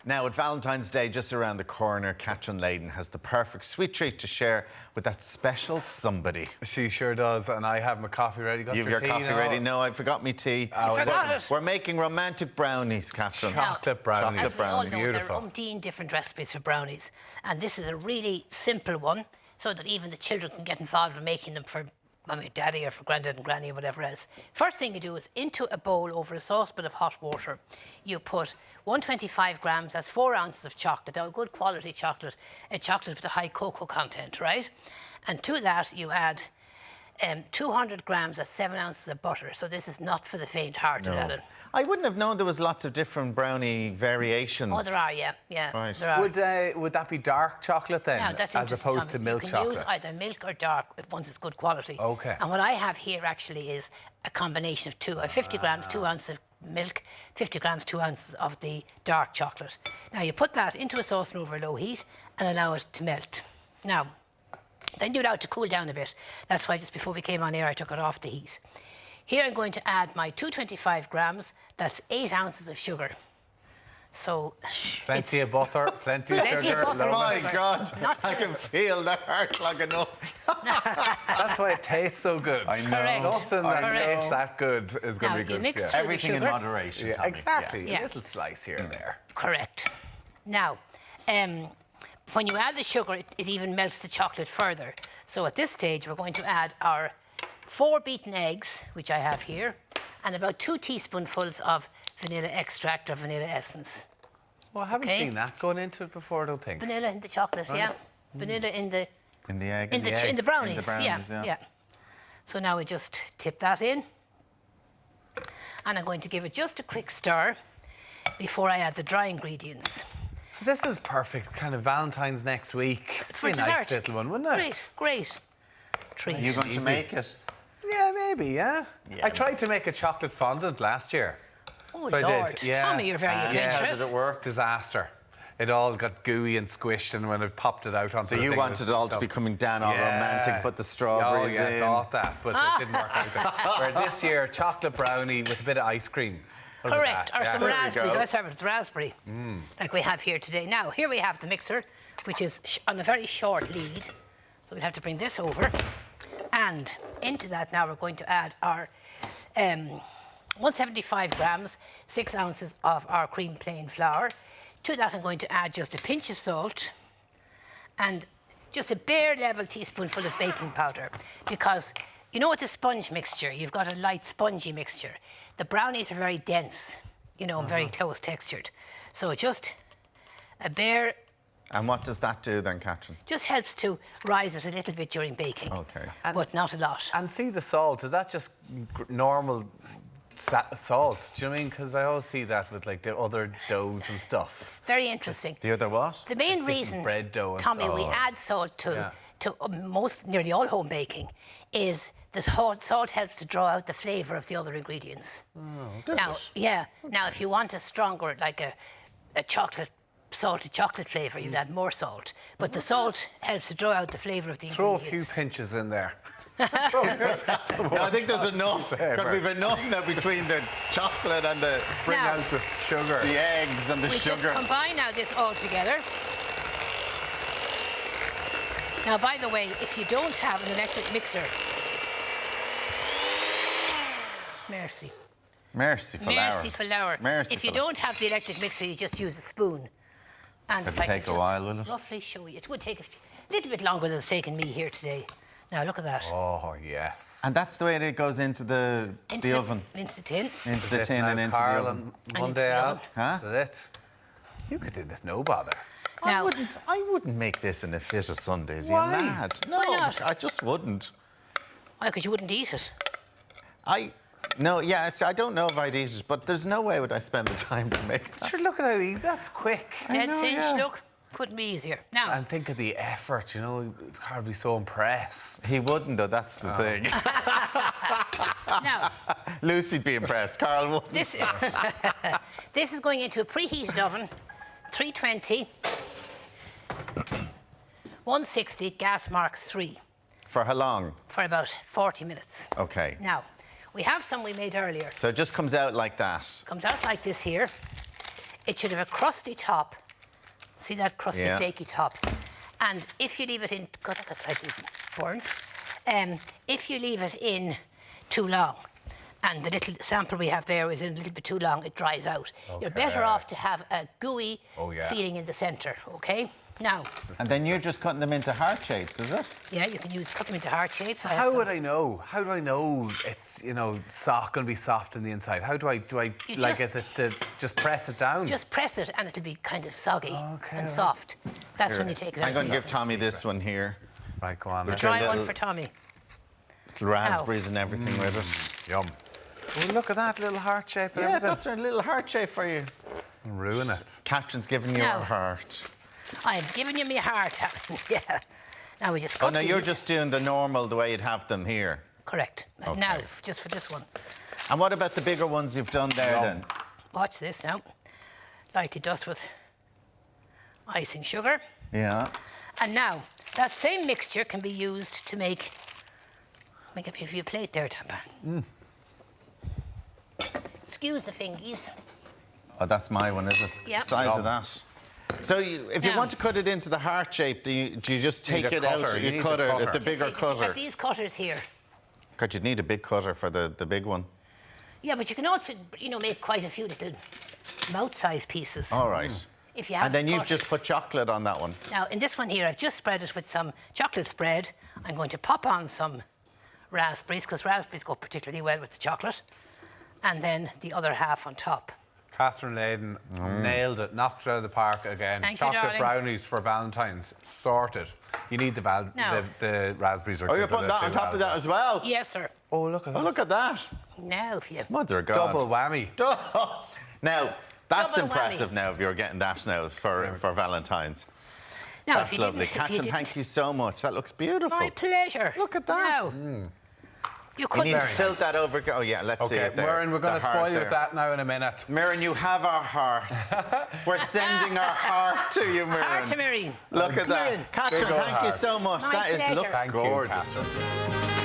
Now, with Valentine's Day just around the corner, Catherine Leyden has the perfect sweet treat to share with that special somebody. She sure does, and I have my coffee ready. You have your coffee ready? No, I forgot me tea. You forgot it. We're making romantic brownies, Catherine. Chocolate brownies. As we all know, Beautiful. there are umpteen different recipes for brownies, and this is a really simple one, so that even the children can get involved in making them for Mummy, Daddy, or for Granddad and Granny, or whatever else. First thing you do is into a bowl over a saucepan of hot water, you put 125 grams, that's 4 ounces of chocolate, now a good quality chocolate, a chocolate with a high cocoa content, right? And to that you add 200 grams, that's 7 ounces of butter. So this is not for the faint-hearted, Alan. I wouldn't have known there was lots of different brownie variations. Oh, there are, yeah. Right. There are. Would that be dark chocolate then, Now, that's as opposed to milk chocolate? You can use either milk or dark once it's good quality. Okay. And what I have here actually is a combination of two. I have 50 grams, 2 ounces of milk, 50 grams, 2 ounces of the dark chocolate. Now, you put that into a saucepan over low heat and allow it to melt. Now, then you allow it to cool down a bit. That's why just before we came on air, I took it off the heat. Here I'm going to add my 225 grams, that's 8 ounces of sugar. So Plenty of butter, plenty of sugar. Of butter. Oh my God, Not I can feel the heart clogging up. That's why it tastes so good. I know. Correct. Nothing that tastes that good is going Now, to be you good. mix yeah. through Everything the in sugar. moderation, Yeah, Tommy. exactly. Yes. Yeah. A little slice here and there. Correct. Now, when you add the sugar, it even melts the chocolate further. So at this stage, we're going to add our 4 beaten eggs, which I have here, and about 2 teaspoonfuls of vanilla extract or vanilla essence. Well, I haven't seen that going into it before, I don't think. Vanilla in the chocolate, yeah. Vanilla in the eggs. in the eggs, brownies, in the brownies, yeah. So now we just tip that in, and I'm going to give it just a quick stir before I add the dry ingredients. So this is perfect, kind of Valentine's next week. For It'd be a nice dessert. little one, wouldn't it? Great treat. Are you going to make it? Yeah, maybe, yeah. Yeah. I tried to make a chocolate fondant last year. Oh, So I Lord. did, yeah. Tommy, you're very adventurous. How did it work? Disaster. It all got gooey and squished, and when I popped it out onto So the you thing, wanted it all to be coming down all romantic, put the strawberries Oh, yeah, in. thought that, but it didn't work out. Where this year, chocolate brownie with a bit of ice cream. Look at Correct, that, or yeah. some There we raspberries. go. I serve it with raspberry, like we have here today. Now, here we have the mixer, which is on a very short lead. So we'll have to bring this over. And into that now we're going to add our 175 grams, 6 ounces of our cream plain flour. To that I'm going to add just a pinch of salt and just a bare level teaspoonful of baking powder, because you know, with the sponge mixture, you've got a light spongy mixture. The brownies are very dense, you know, and very close textured. So just a bare... And what does that do then, Catherine? Just helps to rise it a little bit during baking. Okay. But not a lot. And see the salt, is that just normal salt? Do you know what I mean? Because I always see that with like the other doughs and stuff. Very interesting. The other what? The main reason, bread dough and Tommy, stuff. we add salt to nearly all home baking is the salt helps to draw out the flavour of the other ingredients. Yeah. Now, if you want a stronger, like a salted chocolate flavour, you'd add more salt. But the salt helps to draw out the flavour of the Throw a ingredients. few pinches in there. I think there's enough. Got we've enough now between the chocolate and the Bring out the sugar. the eggs and the We sugar. just combine now this all together. Now, by the way, if you don't have an electric mixer, Mercy Merciful hours. Merciful. If you don't have the electric mixer, you just use a spoon. And It'll if I could take a just while, will it? Roughly show you. It would take a little bit longer than it's taken me here today. Now, look at that. Oh, yes. And that's the way it goes into the oven. Into the tin. Into the tin and into the oven. And One into day the out. oven. Huh? That's it. You could do this, no bother. Now, I wouldn't make this in a fit of Sundays. Why? You're mad. No, Why not? I just wouldn't. why? Because you wouldn't eat it. No, yeah, I don't know if I'd eat it, but there's no way would I spend the time to make that. Sure, look at how easy. That's quick. Dead know, cinch, yeah. look. Couldn't be easier. Now, And think of the effort, you know, I'd be so impressed. He wouldn't, though, that's the thing. now, Lucy'd be impressed, Carl wouldn't. this is, this is going into a preheated oven, 320, 160, gas mark 3, For how long? for about 40 minutes. Okay. Now, we have some we made earlier. So it just comes out like that. Comes out like this here. it should have a crusty top. See that crusty, Yeah. flaky top? And if you leave it in, God, that's slightly burnt. If you leave it in too long, and the little sample we have there is in a little bit too long, it dries out. You're better off to have a gooey feeling in the centre, okay? Now. And then you're just cutting them into heart shapes, is it? Yeah, you can cut them into heart shapes. How would I know? How do I know it's, you know, going to be soft on the inside? How do I like, is it to just press it down? Just press it and it'll be kind of soggy and soft. That's when you take it out. I'm going to give Tommy this one here. Right, go on. Which Try one for Tommy. Little raspberries and everything with it. Yum. Oh, look at that little heart shape and Yeah, everything. that's a little heart shape for you. Ruin it. Catherine's giving you Now. her heart. I've given you my heart. Yeah. Now we just cut Oh, no, you're these. just doing the normal, the way you'd have them here. Correct. And Okay. now, just for this one. And what about the bigger ones you've done there then? Watch this now. Lightly dust with icing sugar. Yeah. And now, that same mixture can be used to make... Let me give you a plate there, Tampa. Excuse the fingies. Oh, that's my one, is it? Yeah. Size of that. So if you Now. want to cut it into the heart shape, do you just take need a it out? cutter. You You need cut the it cutter. at the bigger Have cutter. these cutters here. God, you'd need a big cutter for the big one. Yeah, but you can also, you know, make quite a few little mouth-sized pieces. All right. If you have And then you've cutters. just put chocolate on that one. Now, in this one here, I've just spread it with some chocolate spread. I'm going to pop on some raspberries, because raspberries go particularly well with the chocolate. And then the other half on top. Catherine Leyden nailed it, knocked it out of the park again. Thank you, Chocolate darling. brownies for Valentines, sorted. You need Now. the raspberries are Oh, good you're with putting it that too, on top of that as well? Yes, sir. Oh, look at Oh, that. look at that. Now, if you... Mother of God. Double whammy. Now, that's Double impressive whammy. now if you're getting that now for Valentine's. Now, That's if you lovely. didn't, if you Catherine, didn't- thank you so much. That looks beautiful. My pleasure. Look at that. Now, you You couldn't... need to tilt that over. Oh, yeah, let's see Okay, it there. Murren, we're going The to heart spoil you there. with that now in a minute. Mirren, you have our hearts. We're sending our heart to you, Mirren. Heart to Mary. Look at that. Mirren. Catherine, Big old thank you heart. so much. My That pleasure. looks Thank you, gorgeous. Catherine.